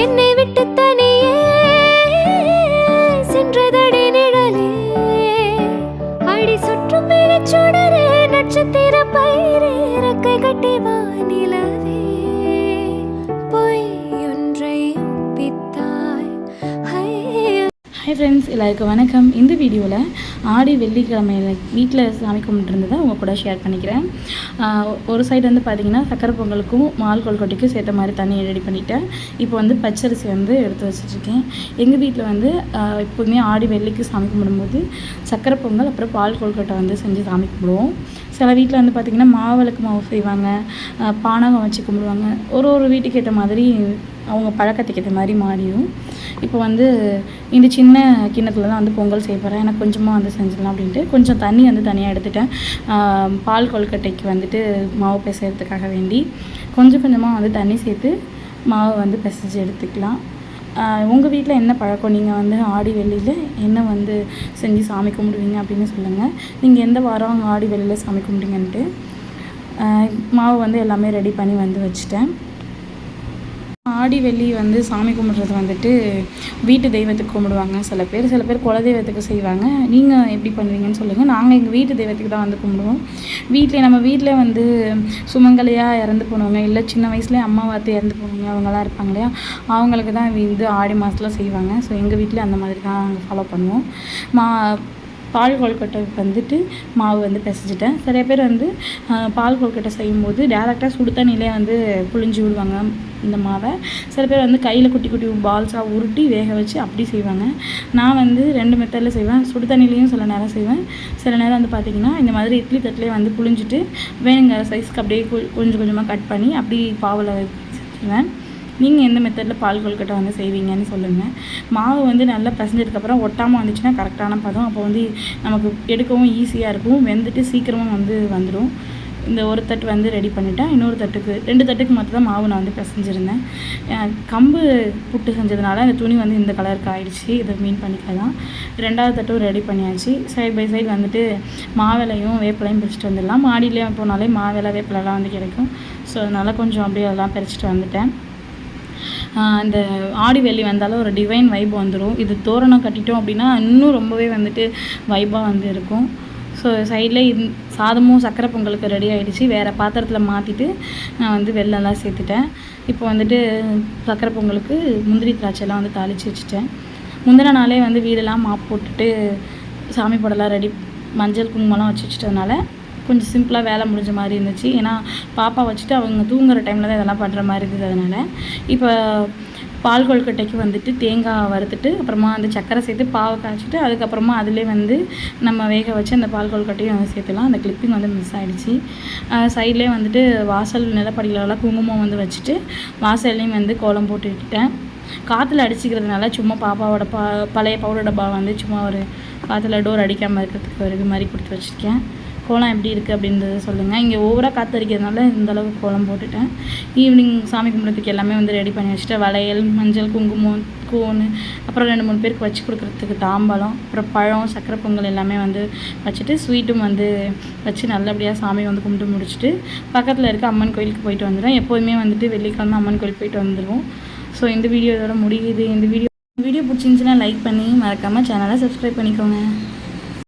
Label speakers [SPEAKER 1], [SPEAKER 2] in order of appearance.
[SPEAKER 1] என்னை விட்டு தனியே சென்றதடி நிழலே அடி சுற்றும் வெளிச்சுடரே நட்சத்திர பயிரே இறக்கை கட்டி வானிலவே பொய் ஒன்றை ஒப்பித்தாய்.
[SPEAKER 2] ஹாய் ஃப்ரெண்ட்ஸ், எல்லாருக்கும் வணக்கம். இந்த வீடியோவில் ஆடி வெள்ளிக்கிழமையில் வீட்டில் சாமி கும்பிட்டுருந்ததை உங்கள் கூட ஷேர் பண்ணிக்கிறேன். ஒரு சைடு வந்து பார்த்திங்கன்னா சக்கரை பொங்கலுக்கும் மால் கொழுக்கட்டைக்கும் சேர்த்த மாதிரி தண்ணி ரெடி பண்ணிவிட்டேன். இப்போ வந்து பச்சரிசி வந்து எடுத்து வச்சுட்ருக்கேன். எங்கள் வீட்டில் வந்து எப்போதுமே ஆடி வெள்ளிக்கு சாமி கும்பிடும்போது சக்கரை பொங்கல் அப்புறம் பால் கொழுக்கட்டை வந்து செஞ்சு சாமி கும்பிடுவோம். சில வீட்டில் வந்து பார்த்திங்கன்னா மாவிளக்கு மாவு செய்வாங்க, பானகம் வச்சு கும்பிடுவாங்க. ஒரு வீட்டுக்கு ஏற்ற மாதிரி அவங்க பழக்கத்துக்கு ஏற்ற மாதிரி மாறிடும். இப்போ வந்து இந்த சின்ன கிண்ணத்தில் தான் வந்து பொங்கல் செய்ய போகிறேன். எனக்கு கொஞ்சமாக வந்து செஞ்சிடலாம் அப்படின்ட்டு கொஞ்சம் தண்ணி வந்து தனியாக எடுத்துட்டேன். பால் கொழுக்கட்டைக்கு வந்துட்டு மாவு பிசைறதுக்காக வேண்டி கொஞ்சம் கொஞ்சமாக வந்து தண்ணி சேர்த்து மாவு வந்து பிசைஞ்சு எடுத்துக்கலாம். உங்கள் வீட்டில் என்ன பழக்கம், நீங்கள் வந்து ஆடி வெள்ளியில் என்ன வந்து செஞ்சு சாமி கும்பிடுவீங்க அப்படின்னு சொல்லுங்கள். நீங்கள் எந்த வாரம் ஆடி வெள்ளியில் சாமி கும்பிடுங்கன்ட்டு மாவு வந்து எல்லாமே ரெடி பண்ணி வந்து வச்சுட்டேன். ஆடி வெள்ளி வந்து சாமி கும்பிட்றது வந்துட்டு வீட்டு தெய்வத்துக்கு கும்பிடுவாங்க. சில பேர் குலதெய்வத்துக்கு செய்வாங்க. நீங்கள் எப்படி பண்ணுவீங்கன்னு சொல்லுங்கள். நாங்கள் எங்கள் வீட்டு தெய்வத்துக்கு தான் வந்து கும்பிடுவோம். நம்ம வீட்டில் வந்து சுமங்கலியாக இறந்து போனவங்க, இல்லை சின்ன வயசுலேயே அம்மா வார்த்தை இறந்து போனவங்க, அவங்களாம் இருப்பாங்க இல்லையா, அவங்களுக்கு தான் வந்து ஆடி மாதத்தில் செய்வாங்க. ஸோ எங்கள் வீட்டில் அந்த மாதிரி தான் நாங்கள் ஃபாலோ பண்ணுவோம். பால் கொழுக்கட்டைக்கு வந்துட்டு மாவு வந்து பிசைஞ்சிட்டேன். நிறைய பேர் வந்து பால் கொழுக்கட்டை செய்யும்போது டேரெக்டாக சுடு தண்ணியிலே வந்து புழிஞ்சு விடுவாங்க இந்த மாவை. சில பேர் வந்து கையில் குட்டி குட்டி பால்ஸாக உருட்டி வேக வச்சு அப்படி செய்வாங்க. நான் வந்து 2 மெத்தடில் செய்வேன். சுடு தண்ணிலையும் சில நேரம் செய்வேன். சில நேரம் வந்து பார்த்திங்கன்னா இந்த மாதிரி இட்லி தட்டிலே வந்து புழிஞ்சிட்டு வேணுங்கிற சைஸ்க்கு அப்படியே கொஞ்சம் கொஞ்சமாக கட் பண்ணி அப்படி பாவில் செஞ்சுருவேன். நீங்கள் எந்த மெத்தடில் பால் கொழுக்கட்டை வந்து செய்வீங்கன்னு சொல்லுங்கள். மாவு வந்து நல்லா பிசைஞ்சதுக்கப்புறம் ஒட்டாமல் வந்துச்சுன்னா கரெக்டான பதம். அப்போ வந்து நமக்கு எடுக்கவும் ஈஸியாக இருக்கும், வெந்துட்டு சீக்கிரமாக வந்து வந்துடும். இந்த ஒரு தட்டு வந்து ரெடி பண்ணிவிட்டேன். இன்னொரு தட்டுக்கு 2 தட்டுக்கு மட்டும் தான் மாவு நான் வந்து பிசைஞ்சிருந்தேன். கம்பு புட்டு செஞ்சதுனால அந்த துணி வந்து இந்த கலருக்கு ஆகிடுச்சு. இதை மீன் பண்ணிக்கலாம். 2வது தட்டும் ரெடி பண்ணியாச்சு. சைட் பை சைடு வந்துட்டு மாவிலையும் வேப்பிலையும் பறிச்சிட்டு வந்துடலாம். மாடியிலே போனாலே மாவிலை வேப்பிலெலாம் வந்து கிடைக்கும். ஸோ அதனால் கொஞ்சம் அப்படியே அதெல்லாம் பறிச்சிட்டு வந்துட்டேன். இந்த ஆடி வெள்ளி வந்தாலும் ஒரு டிவைன் வைப் வந்துடும். இது தோரணம் கட்டிட்டோம் அப்படின்னா இன்னும் ரொம்பவே வந்துட்டு வைப்பாக வந்து இருக்கும். ஸோ சைடில் சாதமும் சக்கரை பொங்கலுக்கு ரெடி ஆகிடுச்சு. வேறு பாத்திரத்தில் மாற்றிட்டு நான் வந்து வெள்ளம்லாம் சேர்த்துட்டேன். இப்போ வந்துட்டு சக்கரை பொங்கலுக்கு முந்திரி திராட்சைலாம் வந்து தாளித்து வச்சுட்டேன். முந்தின நாளே வந்து வீடெல்லாம் மாப் போட்டுட்டு சாமி படம்லாம் ரெடி மஞ்சள் குங்குமம்லாம் வச்சு வச்சுட்டதுனால கொஞ்சம் சிம்பிளாக வேலை முடிஞ்ச மாதிரி இருந்துச்சு. ஏன்னா பாப்பா வச்சுட்டு அவங்க தூங்குகிற டைமில் தான் இதெல்லாம் பண்ணுற மாதிரி இருந்தது. அதனால் இப்போ பால் கொழுக்கட்டைக்கு வந்துட்டு தேங்காய் வறுத்துட்டு அப்புறமா அந்த சக்கரை சேர்த்து பாவை காய்ச்சிட்டு அதுக்கப்புறமா அதிலே வந்து நம்ம வேக வச்சு அந்த பால் கொழுக்கட்டையும் வந்து சேர்த்துலாம். அந்த கிளிப்பிங் வந்து மிஸ் ஆகிடுச்சு. சைட்லேயே வந்துட்டு வாசல் நிலப்படிகளெல்லாம் குங்குமம் வந்து வச்சுட்டு வாசல்லையும் வந்து கோலம் போட்டு விட்டுட்டேன். காற்றுல அடிச்சிக்கிறதுனால சும்மா பாப்பாவோட பழைய பவுடர் டப்பா வந்து சும்மா ஒரு காற்றுல டோர் அடிக்காமல் இருக்கிறதுக்கு ஒரு இது மாதிரி கொடுத்து வச்சுருக்கேன். கோலம் எப்படி இருக்குது அப்படின்றத சொல்லுங்கள். இங்கே ஓவராக காற்று அடிக்கிறதுனால இந்தளவுக்கு கோலம் போட்டுட்டேன். ஈவினிங் சாமி கும்பிட்றதுக்கு எல்லாமே வந்து ரெடி பண்ணி வச்சுட்டு வளையல், மஞ்சள், குங்குமம், கோன், அப்புறம் 2-3 பேருக்கு வச்சு கொடுக்குறதுக்கு தாம்பாளம், அப்புறம் பழம், சக்கரை பொங்கல் எல்லாமே வந்து வச்சுட்டு ஸ்வீட்டும் வந்து வச்சு நல்லபடியாக சாமி வந்து கும்பிட்டு முடிச்சுட்டு பக்கத்தில் இருக்க அம்மன் கோயிலுக்கு போயிட்டு வந்துடுவேன். எப்போதுமே வந்துட்டு வெள்ளிக்கிழமை அம்மன் கோயிலுக்கு போயிட்டு வந்துடுவோம். ஸோ இந்த வீடியோ இதோட முடியுது. இந்த வீடியோ பிடிச்சிருந்துச்சுன்னா லைக் பண்ணி மறக்காமல் சேனலை சப்ஸ்கிரைப் பண்ணிக்கோங்க.